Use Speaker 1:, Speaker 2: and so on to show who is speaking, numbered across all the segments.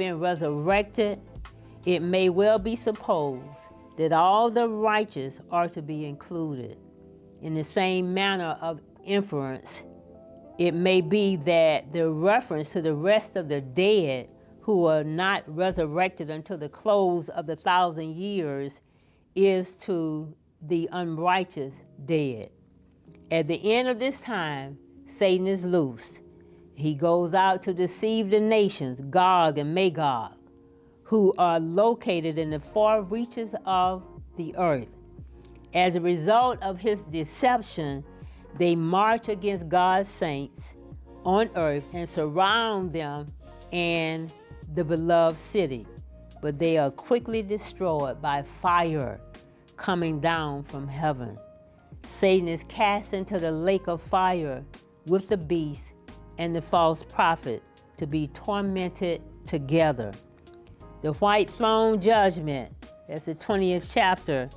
Speaker 1: been resurrected, it may well be supposed that all the righteous are to be included. In the same manner of inference, it may be that the reference to the rest of the dead who are not resurrected until the close of the 1,000 years is to the unrighteous dead. At the end of this time, Satan is loosed. He goes out to deceive the nations, Gog and Magog, who are located in the far reaches of the earth. As a result of his deception, they march against God's saints on earth and surround them and the beloved city. But they are quickly destroyed by fire coming down from heaven. Satan is cast into the lake of fire with the beast and the false prophet to be tormented together. The white throne judgment, that's the 20th chapter,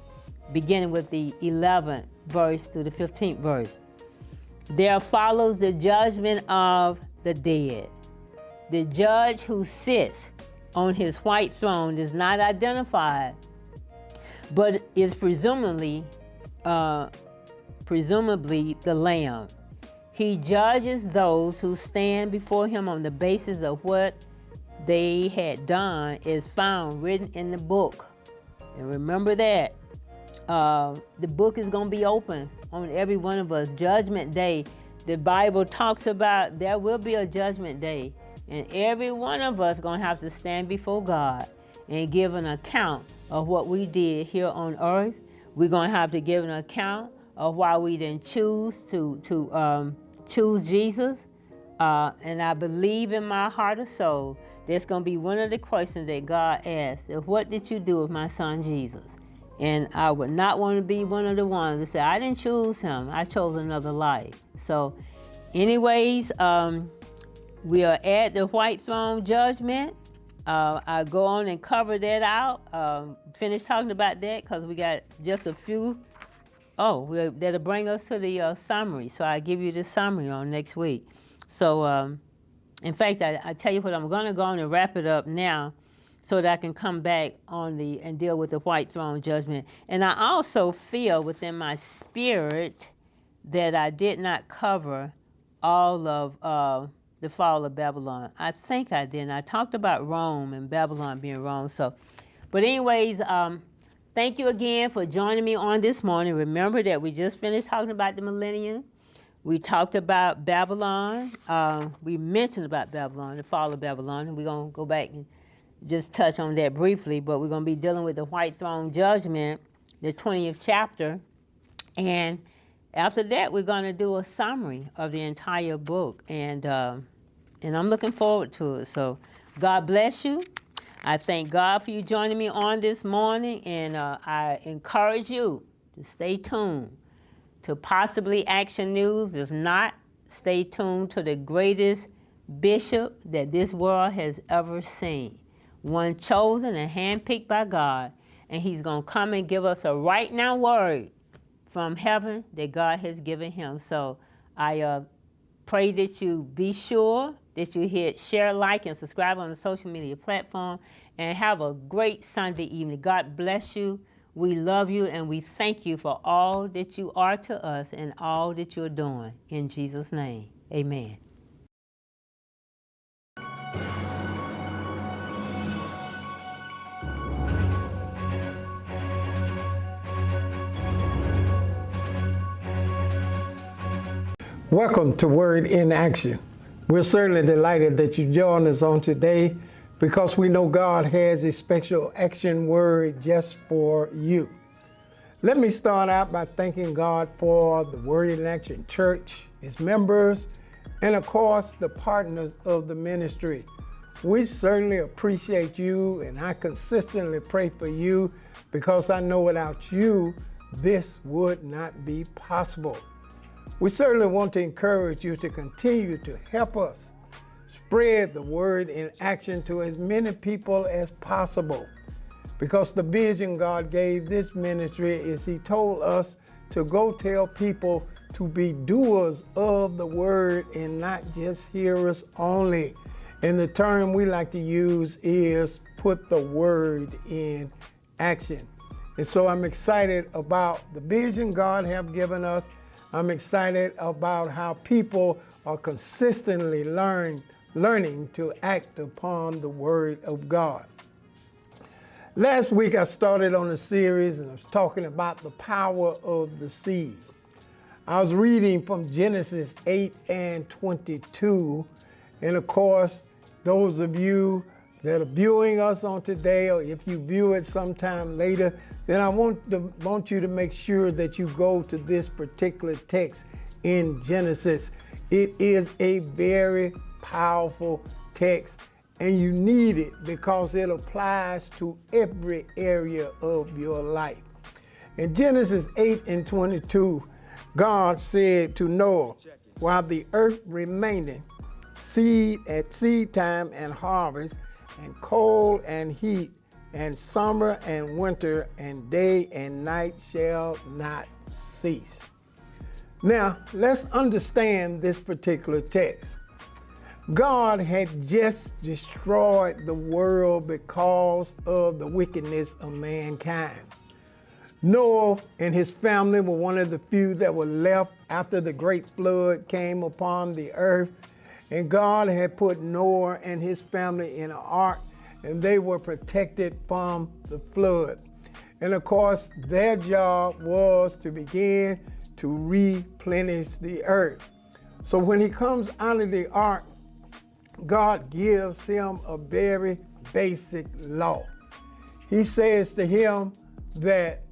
Speaker 1: beginning with the 11th verse through the 15th verse. There follows the judgment of the dead. The judge who sits on his white throne is not identified, but is presumably the Lamb. He judges those who stand before him on the basis of what they had done is found written in the book. And remember that. The book is going to be open on every one of us. Judgment Day, the Bible talks about there will be a judgment day. And every one of us going to have to stand before God and give an account of what we did here on earth. We're going to have to give an account of why we didn't choose to choose Jesus. And I believe in my heart or soul, that's going to be one of the questions that God asks. What did you do with my son Jesus? And I would not want to be one of the ones that say, I didn't choose him. I chose another life. So anyways, we are at the white throne judgment. I go on and cover that out. Finish talking about that because we got just a few. That'll bring us to the summary. So I give you the summary on next week. So in fact, I tell you what, I'm going to go on and wrap it up now so that I can come back on and deal with the white throne judgment. And I also feel within my spirit that I did not cover all of the fall of Babylon. I think I did. I talked about Rome and Babylon being Rome. But anyways, thank you again for joining me on this morning. Remember that we just finished talking about the millennium. We talked about Babylon. We mentioned about Babylon, the fall of Babylon. And we're going to go back and just touch on that briefly. But we're going to be dealing with the white throne judgment, the 20th chapter. And after that, we're going to do a summary of the entire book. And I'm looking forward to it. So God bless you. I thank God for you joining me on this morning. And I encourage you to stay tuned to possibly Action News. If not, stay tuned to the greatest bishop that this world has ever seen. One chosen and handpicked by God. And he's going to come and give us a right now word from heaven that God has given him. So I pray that you be sure that you hit share, like, and subscribe on the social media platform. And have a great Sunday evening. God bless you. We love you and we thank you for all that you are to us and all that you're doing. In Jesus' name, amen.
Speaker 2: Welcome to Word in Action. We're certainly delighted that you joined us on today because we know God has a special action word just for you. Let me start out by thanking God for the Word in Action Church, its members, and of course, the partners of the ministry. We certainly appreciate you, and I consistently pray for you because I know without you, this would not be possible. We certainly want to encourage you to continue to help us spread the Word in Action to as many people as possible. Because the vision God gave this ministry is He told us to go tell people to be doers of the Word and not just hearers only. And the term we like to use is put the word in action. And so I'm excited about the vision God have given us. I'm excited about how people are consistently learning to act upon the word of God. Last week I started on a series and I was talking about the power of the seed. I was reading from Genesis 8 and 22. And of course, those of you that are viewing us on today, or if you view it sometime later, then I want you to make sure that you go to this particular text in Genesis. It is a very powerful text, and you need it because it applies to every area of your life. In Genesis 8 and 22, God said to Noah, while the earth remaineth, seed at seed time and harvest, and cold and heat, and summer and winter, and day and night shall not cease. Now, let's understand this particular text. God had just destroyed the world because of the wickedness of mankind. Noah and his family were one of the few that were left after the great flood came upon the earth. And God had put Noah and his family in an ark, and they were protected from the flood. And of course, their job was to begin to replenish the earth. So when he comes out of the ark, God gives him a very basic law. He says to him that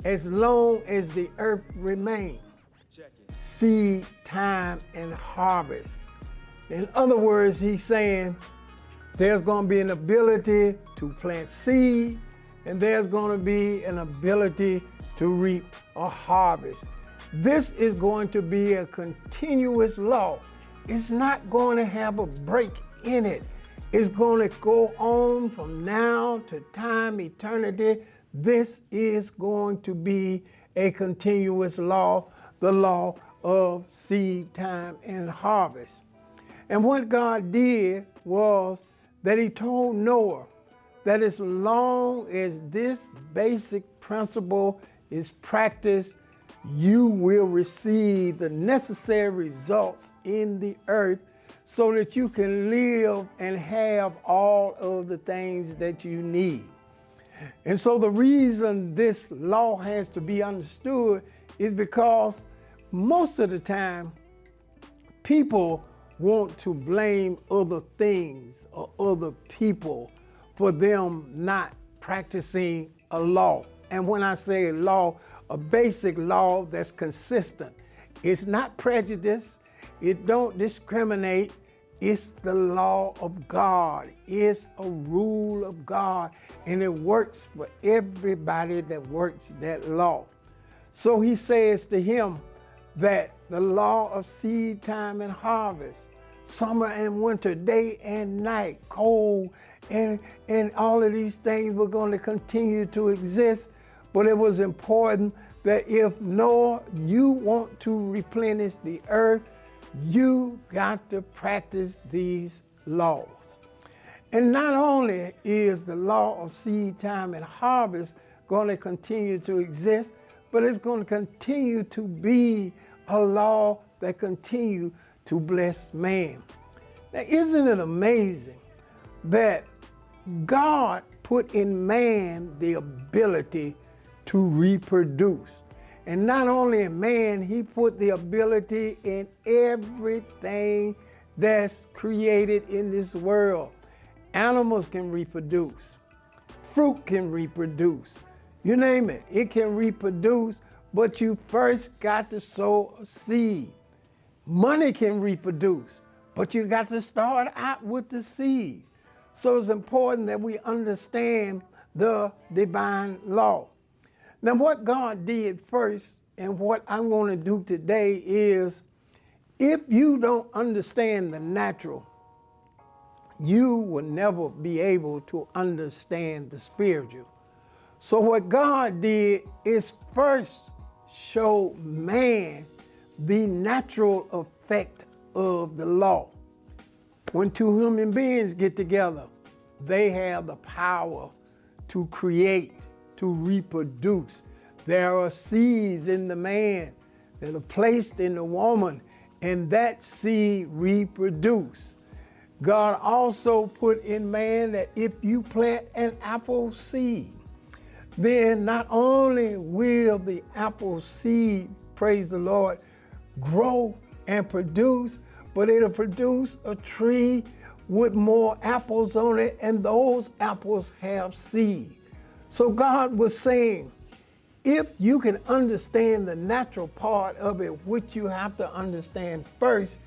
Speaker 2: as long as the earth remains, seed time and harvest. In other words, he's saying there's going to be an ability to plant seed, and there's going to be an ability to reap a harvest. This is going to be a continuous law. It's not going to have a break in it. It's going to go on from now to time, eternity. This is going to be a continuous law, the law of seed time and harvest. And what God did was that he told Noah that as long as this basic principle is practiced, you will receive the necessary results in the earth so that you can live and have all of the things that you need. And so the reason this law has to be understood is because most of the time people want to blame other things or other people for them not practicing a law. And when I say a law, a basic law that's consistent. It's not prejudice. It don't discriminate. It's the law of God. It's a rule of God, and it works for everybody that works that law. So he says to him that the law of seed time and harvest, summer and winter, day and night, cold, and all of these things were going to continue to exist. But it was important that if Noah, you want to replenish the earth, you got to practice these laws. And not only is the law of seed time and harvest going to continue to exist, but it's going to continue to be a law that continue to bless man. Now, isn't it amazing that God put in man the ability to reproduce? And not only in man, he put the ability in everything that's created in this world. Animals can reproduce. Fruit can reproduce. You name it, it can reproduce, but you first got to sow a seed. Money can reproduce, but you got to start out with the seed. So it's important that we understand the divine law. Now, what God did first, and what I'm going to do today is, if you don't understand the natural, you will never be able to understand the spiritual. So what God did is first show man the natural effect of the law. When two human beings get together, they have the power to create, to reproduce. There are seeds in the man that are placed in the woman, and that seed reproduce. God also put in man that if you plant an apple seed, then not only will the apple seed, praise the Lord, grow and produce, but it'll produce a tree with more apples on it, and those apples have seed. So God was saying, if you can understand the natural part of it, which you have to understand first,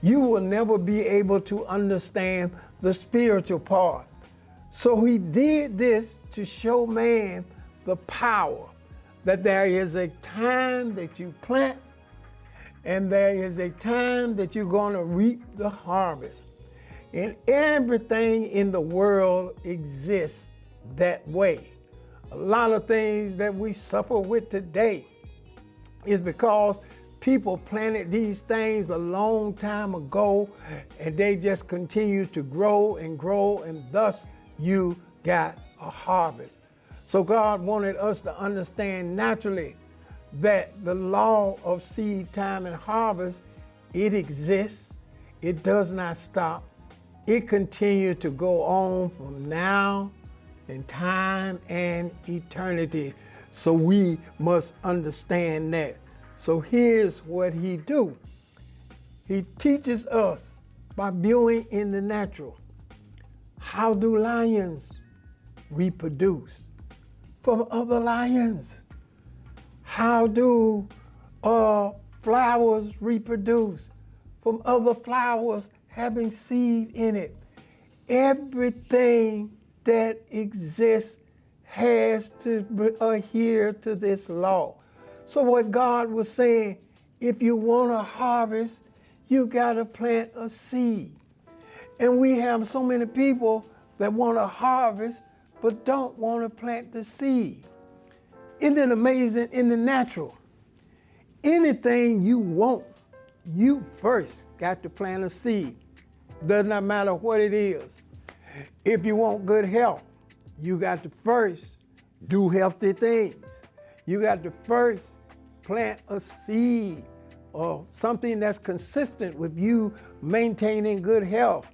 Speaker 2: you will never be able to understand the spiritual part. So he did this to show man the power that there is a time that you plant and there is a time that you're going to reap the harvest. And everything in the world exists that way. A lot of things that we suffer with today is because people planted these things a long time ago, and they just continue to grow, and thus you got a harvest. So God wanted us to understand naturally that the law of seed time and harvest, it exists, it does not stop, it continues to go on from now in time and eternity. So we must understand that. So here's what he do. He teaches us by viewing in the natural. How do lions reproduce from other lions? How do flowers reproduce from other flowers having seed in it? Everything that exists has to adhere to this law. So what God was saying, if you want to harvest, you got to plant a seed. And we have so many people that want to harvest but don't want to plant the seed. Isn't it amazing in the natural? Anything you want, you first got to plant a seed. Does not matter what it is. If you want good health, you got to first do healthy things. You got to first plant a seed or something that's consistent with you maintaining good health.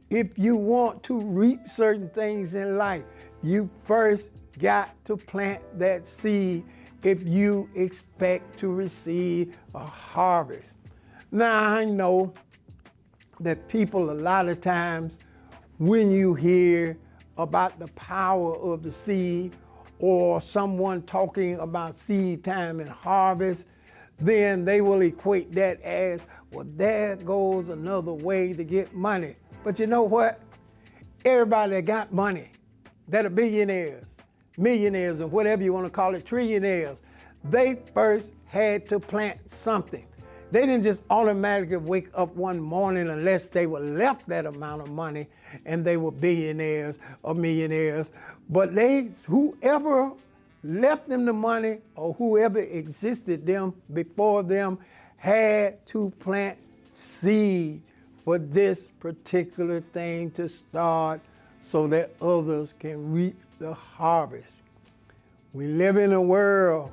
Speaker 2: If you want to reap certain things in life, you first got to plant that seed if you expect to receive a harvest. Now, I know that people a lot of times, when you hear about the power of the seed or someone talking about seed time and harvest, then they will equate that as, well, there goes another way to get money. But you know what? Everybody that got money, that are billionaires, millionaires, and whatever you want to call it, trillionaires, they first had to plant something. They didn't just automatically wake up one morning unless they were left that amount of money and they were billionaires or millionaires. But whoever left them the money or whoever existed them before them had to plant seed for this particular thing to start so that others can reap the harvest. We live in a world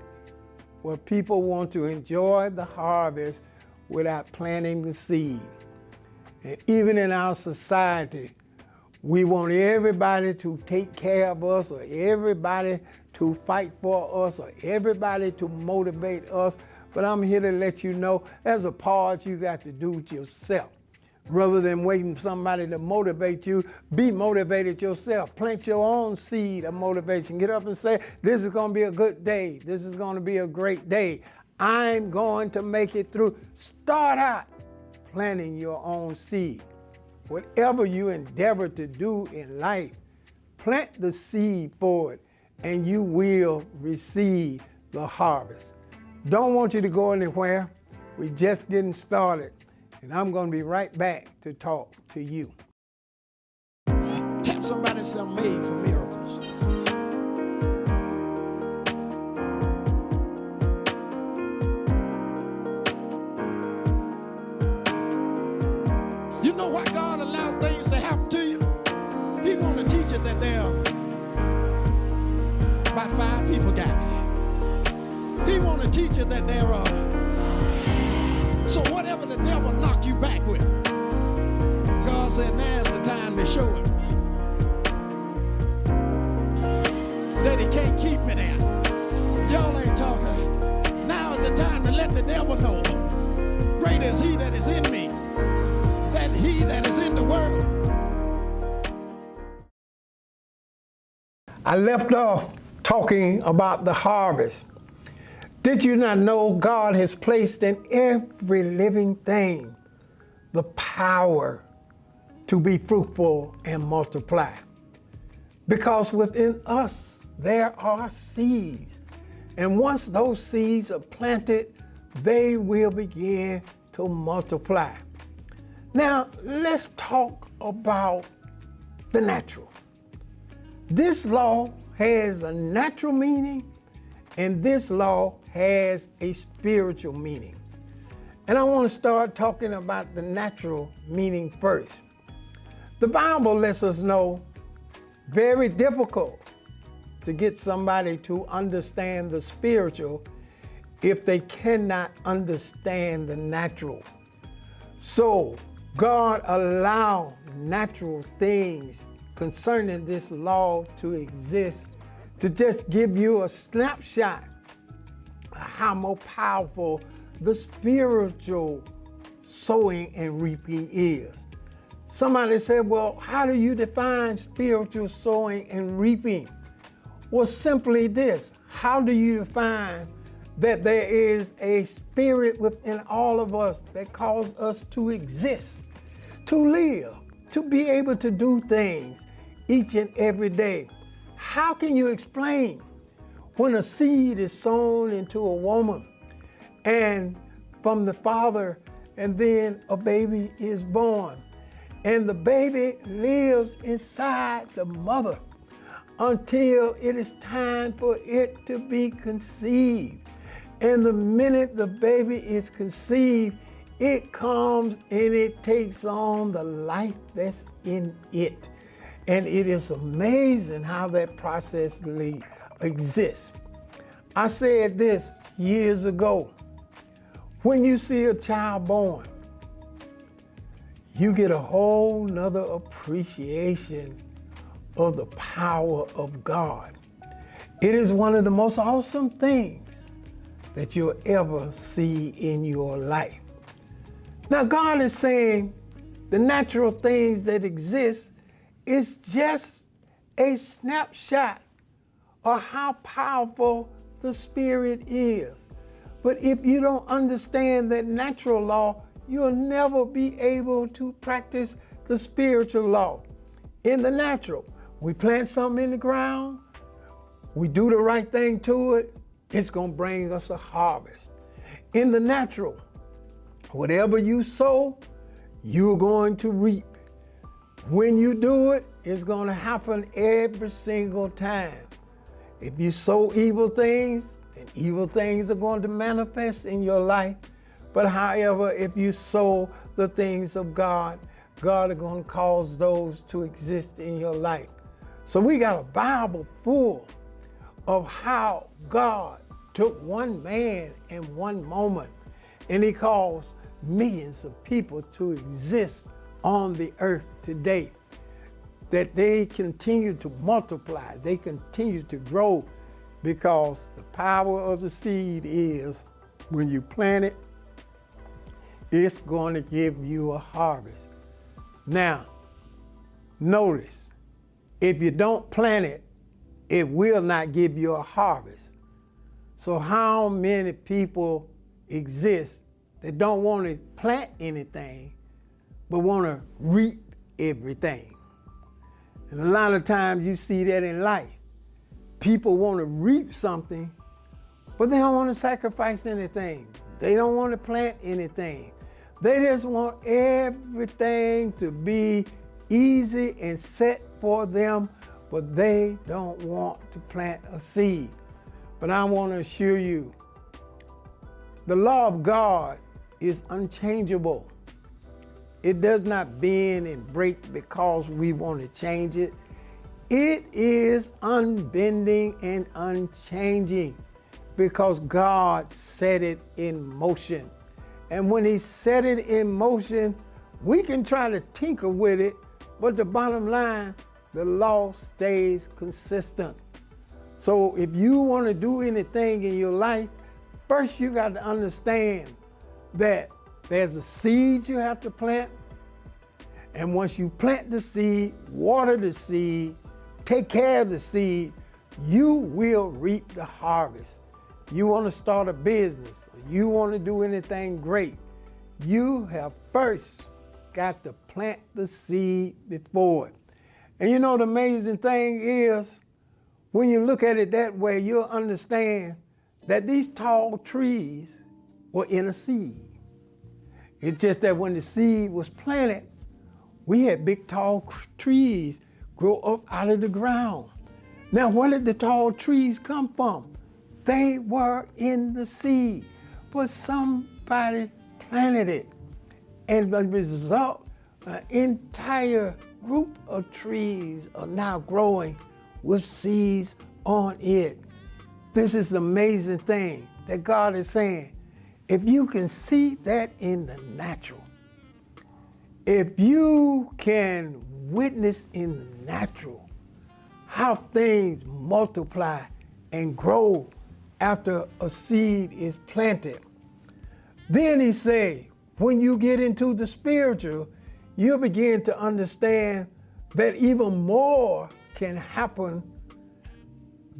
Speaker 2: where people want to enjoy the harvest without planting the seed. And even in our society, we want everybody to take care of us, or everybody to fight for us, or everybody to motivate us. But I'm here to let you know there's a part you got to do it yourself. Rather than waiting for somebody to motivate you, be motivated yourself. Plant your own seed of motivation. Get up and say, this is going to be a good day. This is going to be a great day. I'm going to make it through. Start out planting your own seed. Whatever you endeavor to do in life, plant the seed for it, and you will receive the harvest. Don't want you to go anywhere. We're just getting started. And I'm going to be right back to talk to you.
Speaker 3: Tap somebody and say, I'm made for miracles. You know why God allowed things want to teach you that there are. So whatever the devil knock you back with, God said now's the time to show him that he can't keep me there. Y'all ain't talking. Now is the time to let the devil know. Greater is he that is in me than he that is in the world.
Speaker 2: I left off talking about the harvest. Did you not know God has placed in every living thing the power to be fruitful and multiply? Because within us there are seeds. And once those seeds are planted, they will begin to multiply. Now, let's talk about the natural. This law has a natural meaning, and this law has a spiritual meaning. And I want to start talking about the natural meaning first. The Bible lets us know it's very difficult to get somebody to understand the spiritual if they cannot understand the natural. So God allowed natural things concerning this law to exist to just give you a snapshot of how more powerful the spiritual sowing and reaping is. Somebody said, well, how do you define spiritual sowing and reaping? Well, simply this. How do you define that there is a spirit within all of us that calls us to exist, to live, to be able to do things each and every day? How can you explain when a seed is sown into a woman and from the father, and then a baby is born, and the baby lives inside the mother until it is time for it to be conceived? And the minute the baby is conceived, it comes and it takes on the life that's in it. And it is amazing how that process exists. I said this years ago. When you see a child born, you get a whole nother appreciation of the power of God. It is one of the most awesome things that you'll ever see in your life. Now, God is saying the natural things that exist is just a snapshot of how powerful the Spirit is. But if you don't understand that natural law, you'll never be able to practice the spiritual law. In the natural, we plant something in the ground, we do the right thing to it, it's going to bring us a harvest. In the natural, whatever you sow, you're going to reap. When you do it, it's going to happen every single time. If you sow evil things, then evil things are going to manifest in your life. But however, if you sow the things of God, God is going to cause those to exist in your life. So we got a Bible full of how God took one man in one moment and he caused millions of people to exist on the earth today. That they continue to multiply, they continue to grow, because the power of the seed is when you plant it, it's going to give you a harvest. Now, notice, if you don't plant it, it will not give you a harvest. So how many people exist that don't want to plant anything, but want to reap everything? And a lot of times you see that in life. People want to reap something, but they don't want to sacrifice anything. They don't want to plant anything. They just want everything to be easy and set for them, but they don't want to plant a seed. But I want to assure you, the law of God is unchangeable. It does not bend and break because we want to change it. It is unbending and unchanging. because God set it in motion. And when he set it in motion, we can try to tinker with it, but the bottom line, the law stays consistent. So if you want to do anything in your life, first you got to understand that there's a seed you have to plant. And once you plant the seed, water the seed, take care of the seed, you will reap the harvest. You want to start a business, or you want to do anything great, you have first got to plant the seed before it. And you know, the amazing thing is, when you look at it that way, you'll understand that these tall trees were in a seed. It's just that when the seed was planted, we had big tall trees grow up out of the ground. Now, where did the tall trees come from? They were in the seed, but somebody planted it. And the result, an entire group of trees are now growing with seeds on it. This is the amazing thing that God is saying. If you can see that in the natural, if you can witness in the natural how things multiply and grow after a seed is planted, then he say, when you get into the spiritual, you'll begin to understand that even more can happen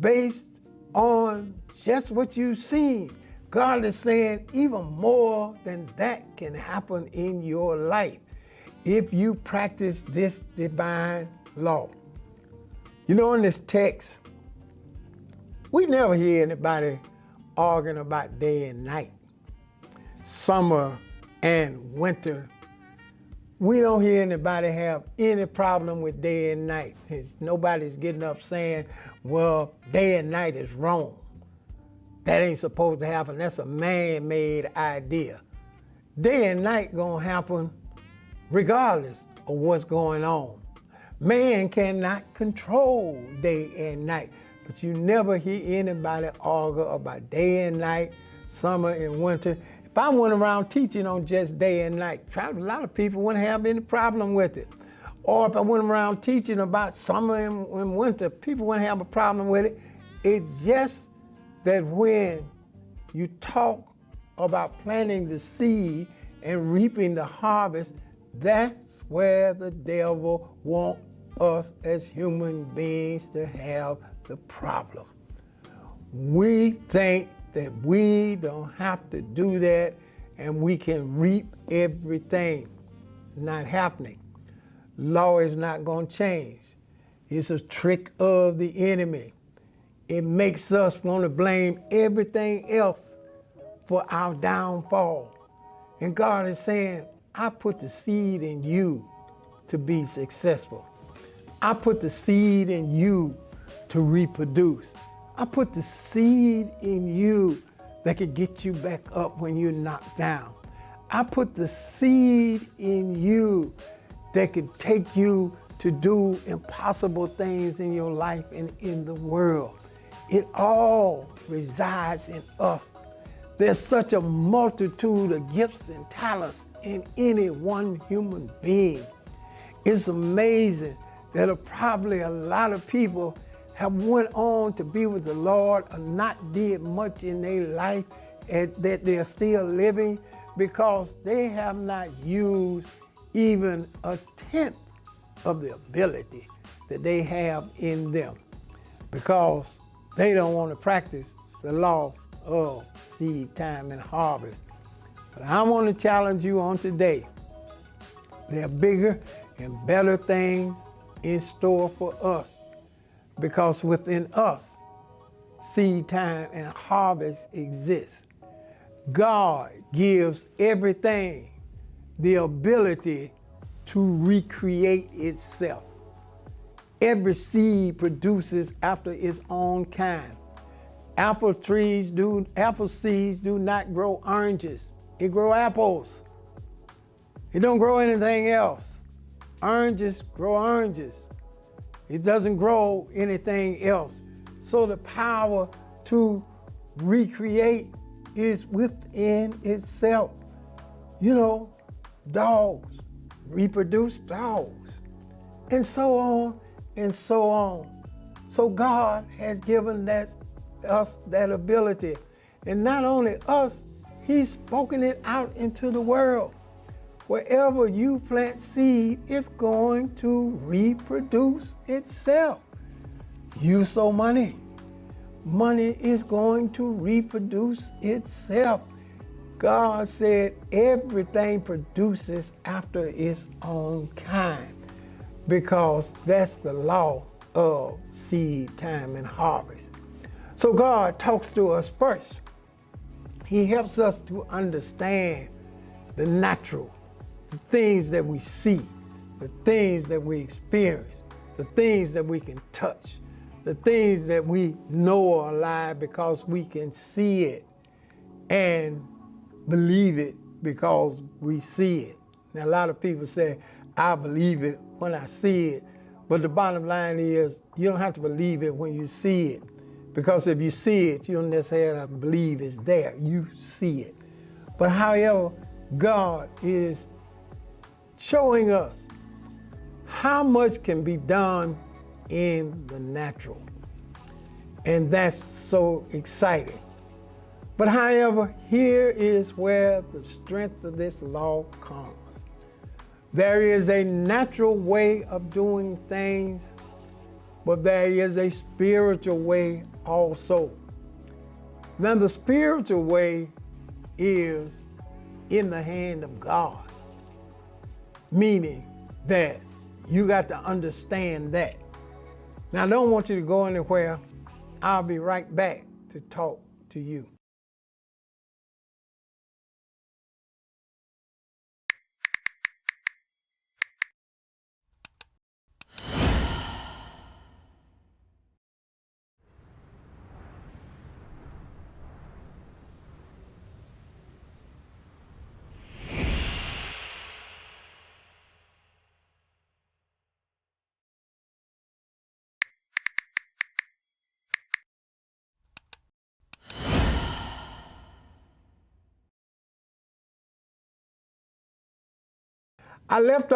Speaker 2: based on just what you've seen. God is saying even more than that can happen in your life if you practice this divine law. You know, in this text, we never hear anybody arguing about day and night, summer and winter. We don't hear anybody have any problem with day and night. Nobody's getting up saying, well, day and night is wrong. That ain't supposed to happen. That's a man-made idea. Day and night gonna happen regardless of what's going on. Man cannot control day and night, but you never hear anybody argue about day and night, summer and winter. If I went around teaching on just day and night, a lot of people wouldn't have any problem with it. Or if I went around teaching about summer and winter, people wouldn't have a problem with it. It's just that when you talk about planting the seed and reaping the harvest, that's where the devil wants us as human beings to have the problem. We think that we don't have to do that and we can reap everything. Not happening. Law is not going to change. It's a trick of the enemy. It makes us want to blame everything else for our downfall. And God is saying, I put the seed in you to be successful. I put the seed in you to reproduce. I put the seed in you that can get you back up when you're knocked down. I put the seed in you that can take you to do impossible things in your life and in the world. It all resides in us. There's such a multitude of gifts and talents in any one human being. It's amazing that probably a lot of people have went on to be with the Lord or not did much in their life and that they're still living because they have not used even a tenth of the ability that they have in them because they don't want to practice the law of seed time and harvest. But I want to challenge you on today. There are bigger and better things in store for us because within us, seed time and harvest exists. God gives everything the ability to recreate itself. Every seed produces after its own kind. Apple seeds do not grow oranges. It grows apples. It don't grow anything else. Oranges grow oranges. It doesn't grow anything else. So the power to recreate is within itself. You know, dogs reproduce dogs, and so on and so on. So God has given us that ability. And not only us, He's spoken it out into the world. Wherever you plant seed, it's going to reproduce itself. You sow money. Money is going to reproduce itself. God said everything produces after its own kind, because that's the law of seed time and harvest. So God talks to us first. He helps us to understand the natural, the things that we see, the things that we experience, the things that we can touch, the things that we know are alive because we can see it and believe it because we see it. Now, a lot of people say, I believe it when I see it. But the bottom line is, you don't have to believe it when you see it. Because if you see it, you don't necessarily believe it's there. You see it. But however, God is showing us how much can be done in the natural. And that's so exciting. But however, here is where the strength of this law comes. There is a natural way of doing things, but there is a spiritual way also. Now, the spiritual way is in the hand of God, meaning that you got to understand that. Now, I don't want you to go anywhere. I'll be right back to talk to you. I left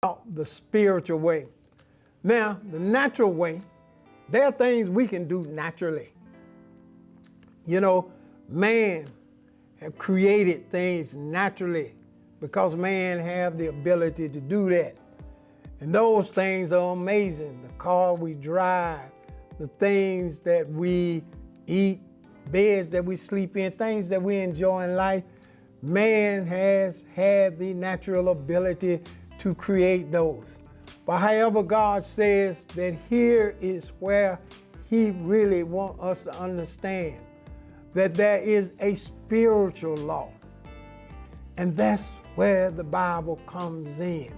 Speaker 2: out the spiritual way. Now, the natural way, there are things we can do naturally. You know, man have created things naturally because man have the ability to do that. And those things are amazing. The car we drive, the things that we eat, beds that we sleep in, things that we enjoy in life. Man has had the natural ability to create those. But however, God says that here is where He really wants us to understand that there is a spiritual law. And that's where the Bible comes in.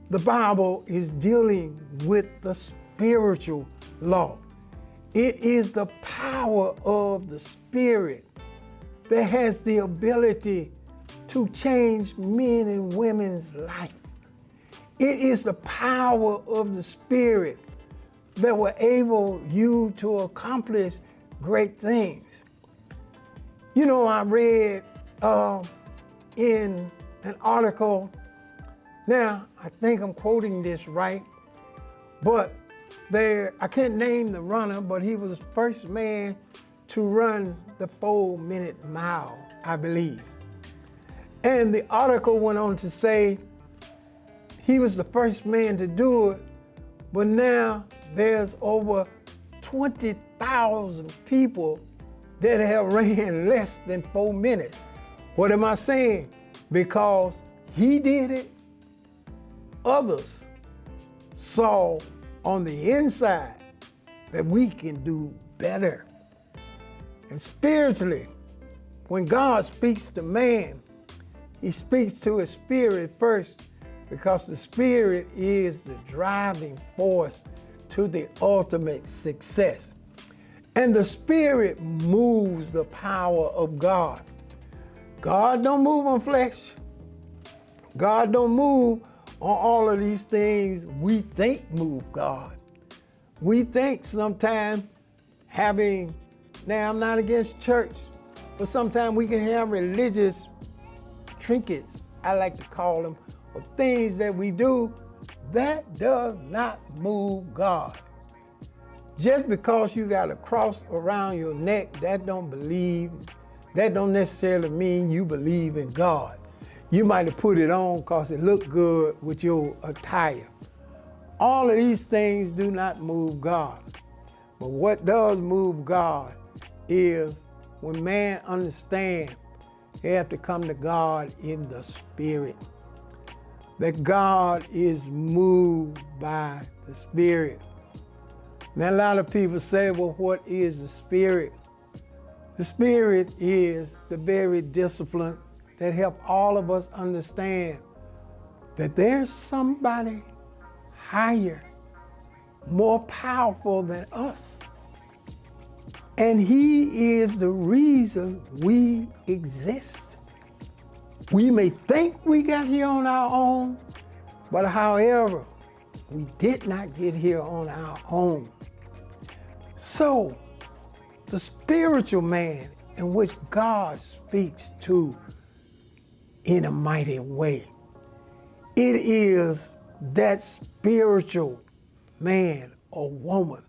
Speaker 2: The Bible is dealing with the spiritual law. It is the power of the Spirit that has the ability to change men and women's life. It is the power of the Spirit that will enable you to accomplish great things. You know, I read in an article, now I think I'm quoting this right, but I can't name the runner, but he was the first man to run the 4-minute mile, I believe. And the article went on to say he was the first man to do it, but now there's over 20,000 people that have ran less than 4 minutes. What am I saying? Because he did it, others saw on the inside that we can do better. And spiritually, when God speaks to man, He speaks to his spirit first, because the spirit is the driving force to the ultimate success. And the spirit moves the power of God. God don't move on flesh. God don't move on all of these things we think move God. We think sometimes having Now, I'm not against church, but sometimes we can have religious trinkets, I like to call them, or things that we do that does not move God. Just because you got a cross around your neck, that don't necessarily mean you believe in God. You might have put it on because it looked good with your attire. All of these things do not move God. But what does move God is when man understands they have to come to God in the Spirit. That God is moved by the Spirit. Now, a lot of people say, well, what is the Spirit? The Spirit is the very discipline that help all of us understand that there's somebody higher, more powerful than us. And He is the reason we exist. We may think we got here on our own, but however, we did not get here on our own. So, the spiritual man in which God speaks to in a mighty way, it is that spiritual man or woman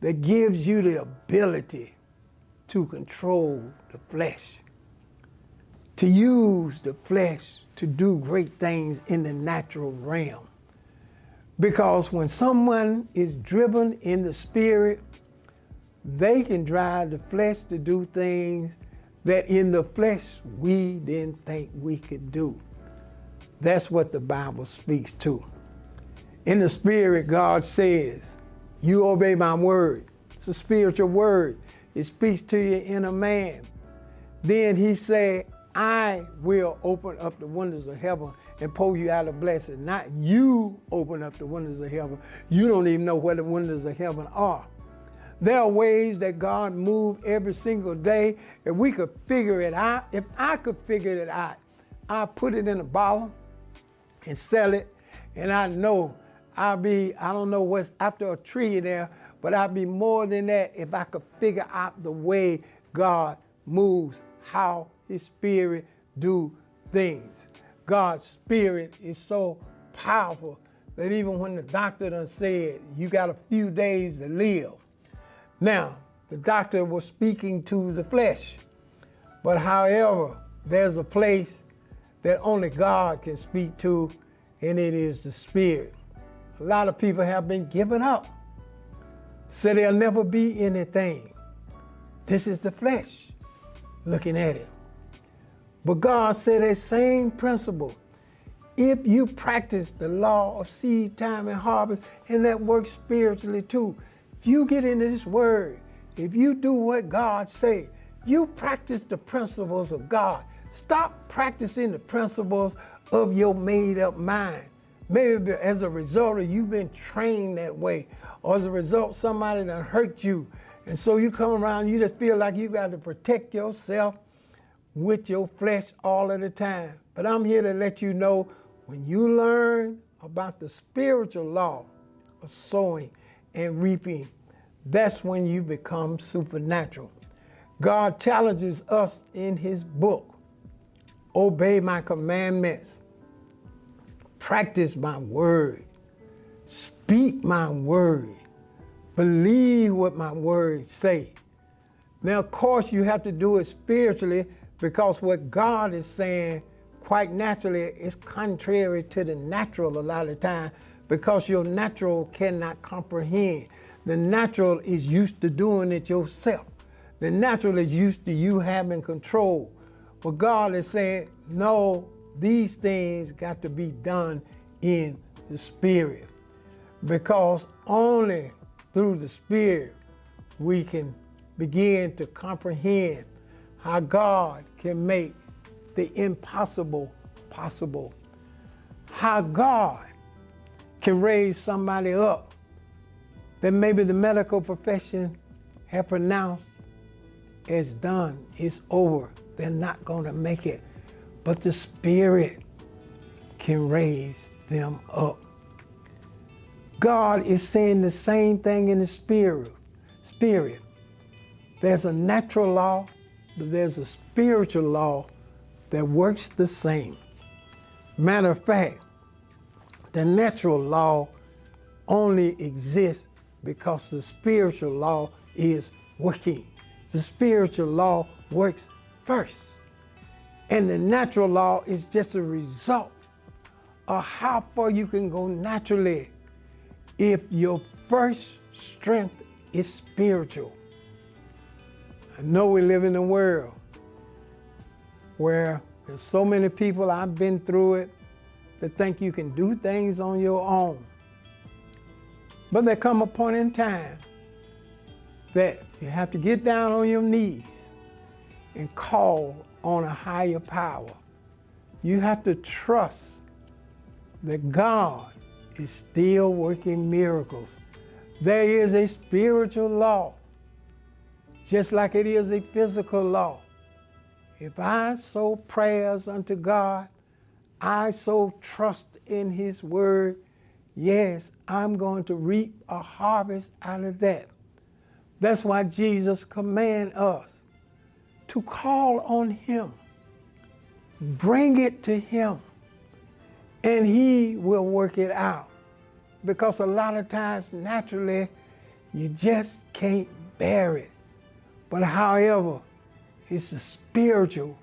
Speaker 2: that gives you the ability to control the flesh, to use the flesh to do great things in the natural realm. Because when someone is driven in the Spirit, they can drive the flesh to do things that in the flesh we didn't think we could do. That's what the Bible speaks to. In the Spirit, God says, you obey my word. It's a spiritual word. It speaks to your inner man. Then He said, I will open up the windows of heaven and pour you out a blessing. Not you open up the windows of heaven. You don't even know where the windows of heaven are. There are ways that God moves every single day. If we could figure it out, if I could figure it out, I'd put it in a bottle and sell it. And I know I don't know what's after a tree there, but I'd be more than that if I could figure out the way God moves, how His Spirit do things. God's Spirit is so powerful that even when the doctor done said, you got a few days to live. Now, the doctor was speaking to the flesh, but however, there's a place that only God can speak to, and it is the Spirit. A lot of people have been giving up, say there'll never be anything. This is the flesh looking at it. But God said that same principle. If you practice the law of seed time and harvest, and that works spiritually too, if you get into this word, if you do what God say, you practice the principles of God. Stop practicing the principles of your made up mind. Maybe as a result of you've been trained that way, or as a result somebody done hurt you. And so you come around, you just feel like you got to protect yourself with your flesh all of the time. But I'm here to let you know, when you learn about the spiritual law of sowing and reaping, that's when you become supernatural. God challenges us in His book. Obey my commandments. Practice my word. Speak my word. Believe what my words say. Now, of course, you have to do it spiritually, because what God is saying quite naturally is contrary to the natural a lot of time, because your natural cannot comprehend. The natural is used to doing it yourself. The natural is used to you having control. But God is saying, no, these things got to be done in the Spirit, because only through the Spirit we can begin to comprehend how God can make the impossible possible. How God can raise somebody up that maybe the medical profession have pronounced as done, it's over, they're not going to make it. But the Spirit can raise them up. God is saying the same thing in the Spirit. There's a natural law, but there's a spiritual law that works the same. Matter of fact, the natural law only exists because the spiritual law is working. The spiritual law works first. And the natural law is just a result of how far you can go naturally if your first strength is spiritual. I know we live in a world where there's so many people, I've been through it, that think you can do things on your own. But there come a point in time that you have to get down on your knees and call on a higher power. You have to trust that God is still working miracles. There is a spiritual law, just like it is a physical law. If I sow prayers unto God, I sow trust in His word, yes, I'm going to reap a harvest out of that. That's why Jesus commands us to call on Him, bring it to Him, and He will work it out. Because a lot of times, naturally, you just can't bear it. But however, it's the spiritual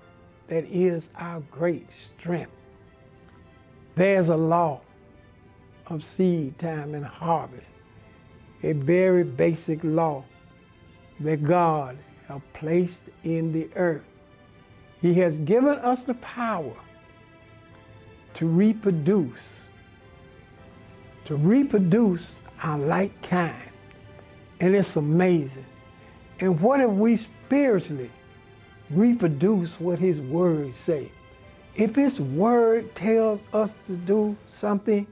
Speaker 2: that is our great strength. There's a law of seed time and harvest, a very basic law that God has placed in the earth. He has given us the power to reproduce our like kind. And it's amazing. And what if we spiritually reproduce what His word say? If His word tells us to do something,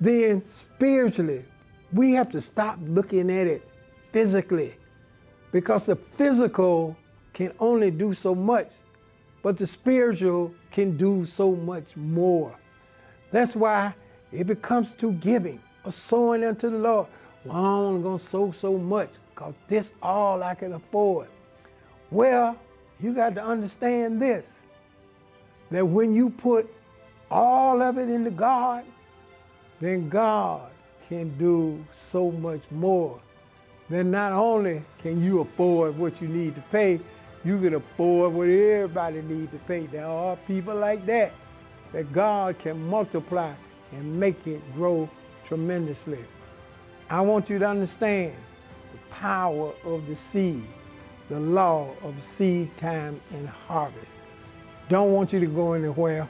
Speaker 2: then spiritually, we have to stop looking at it physically, because the physical can only do so much, but the spiritual can do so much more. That's why if it comes to giving or sowing unto the Lord, well, I'm only going to sow so much because this all I can afford. Well, you got to understand this, that when you put all of it into God, then God can do so much more. Then not only can you afford what you need to pay, you can afford what everybody needs to pay. There are people like that God can multiply and make it grow tremendously. I want you to understand the power of the seed, the law of seed time and harvest. Don't want you to go anywhere.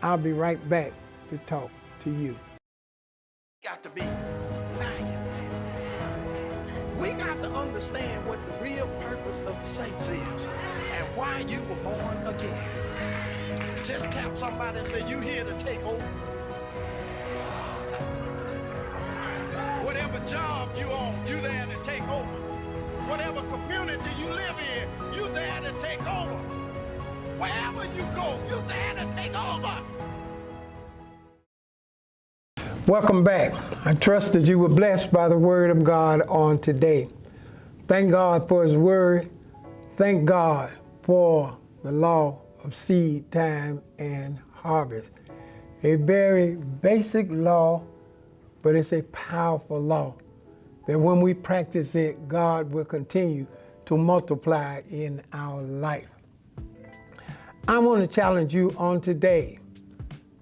Speaker 2: I'll be right back to talk to you.
Speaker 3: Got to be lions. We got to understand what the real purpose of the saints is and why you were born again. Just tap somebody and say, you here to take over. Whatever job you own, you there to take over. Whatever community you live in, you there to take over. Wherever you go, you there to take over.
Speaker 2: Welcome back. I trust that you were blessed by the word of God on today. Thank God for His word. Thank God for the law of seed time and harvest. A very basic law, but it's a powerful law that when we practice it, God will continue to multiply in our life. I want to challenge you on today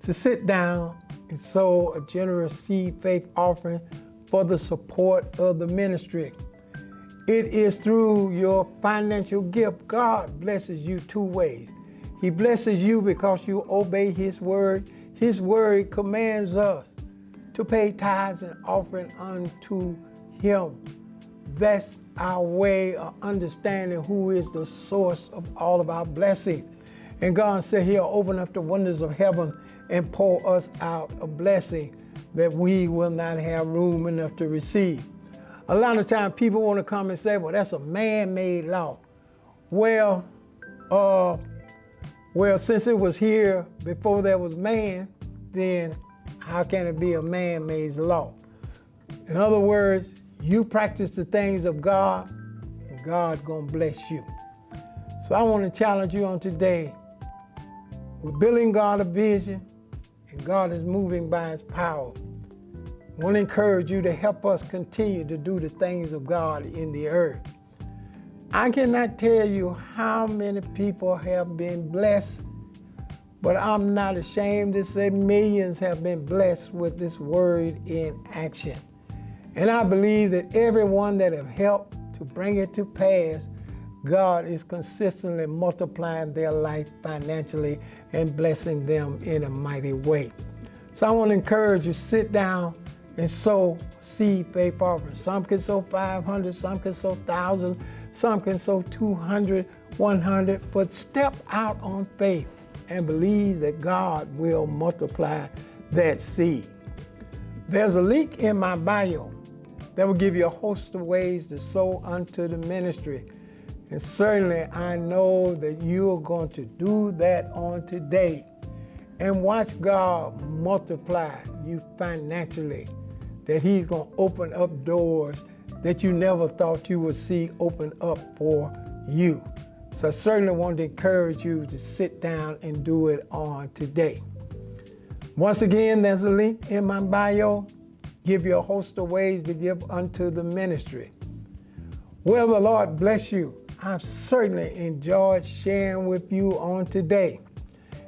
Speaker 2: to sit down and sow a generous seed faith offering for the support of the ministry. It is through your financial gift. God blesses you two ways. He blesses you because you obey His word. His word commands us to pay tithes and offering unto Him. That's our way of understanding who is the source of all of our blessings. And God said He'll open up the windows of heaven and pour us out a blessing that we will not have room enough to receive. A lot of times people want to come and say, well, that's a man-made law. Well, since it was here before there was man, then how can it be a man-made law? In other words, you practice the things of God, and God gonna bless you. So I want to challenge you on today. We're building God a vision, and God is moving by his power. I want to encourage you to help us continue to do the things of God in the earth. I cannot tell you how many people have been blessed, but I'm not ashamed to say millions have been blessed with this word in action. And I believe that everyone that have helped to bring it to pass, God is consistently multiplying their life financially and blessing them in a mighty way. So I want to encourage you, sit down and sow seed faith offering. Some can sow 500, some can sow 1,000, some can sow 200, 100, but step out on faith and believe that God will multiply that seed. There's a link in my bio that will give you a host of ways to sow unto the ministry. And certainly I know that you are going to do that on today and watch God multiply you financially, that he's going to open up doors that you never thought you would see open up for you. So I certainly want to encourage you to sit down and do it on today. Once again, there's a link in my bio. Give you a host of ways to give unto the ministry. Well, the Lord bless you. I've certainly enjoyed sharing with you on today.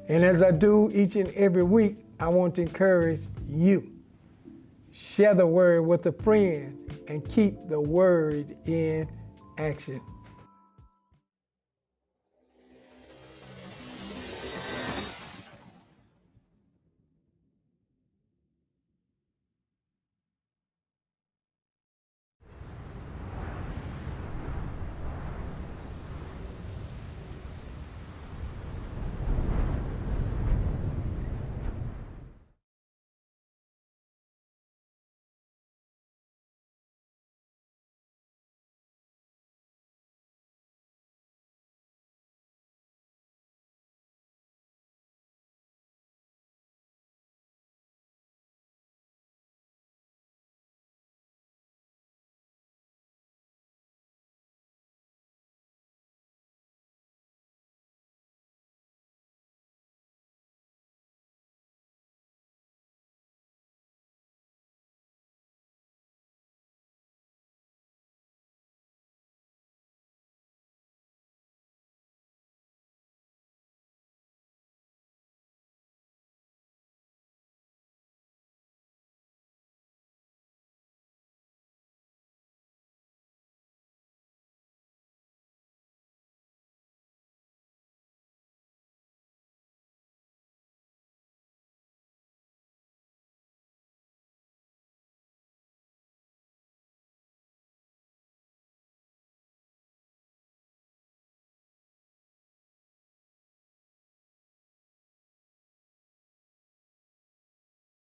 Speaker 2: And as I do each and every week, I want to encourage you. Share the word with a friend and keep the word in action.